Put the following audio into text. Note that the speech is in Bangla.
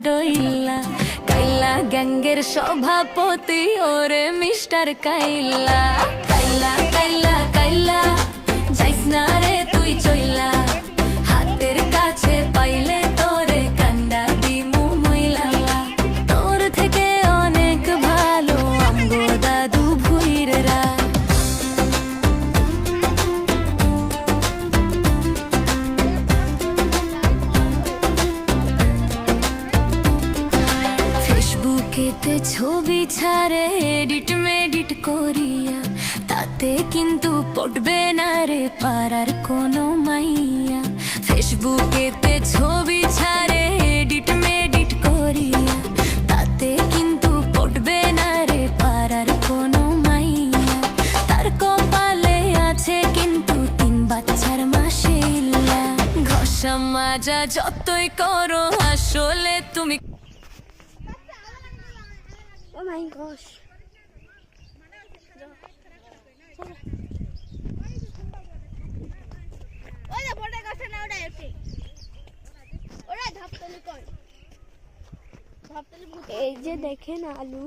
ডইলা কাইলা গ্যাঙ্গের সভাপতি ওরে মিস্টার কাইলা কাইলা কাইলা কাইলা যাইস না রে তুই চইলা হাতের কাছে পাইলে তোরে কান্ডা দিমু মইলা তোর থেকে অনেক ভালো আমগো দাদু ভুইরেরা ফেসবুকেতে ছবি ছাড়ে এডিট মেডিট করিয়া তাতে কিন্তু পড়বে না রে পাড়ার কোনো মাইয়া ফেসবুকেতে ছবি ছাড়ে এডিট মেডিট করিয়া তাতে কিন্তু পড়বে না রে পাড়ার কোনো মাইয়া তার কপালে আছে কিন্তু 3 বাচ্চার মাশাআল্লাহ ঘষা মাজা যতই করো আসলে তুমি Oh my gosh. ওরা বড় গাছে না ওরা এফি ওরা ধাপতলি কই ধাপতলি এই যে দেখেন আলু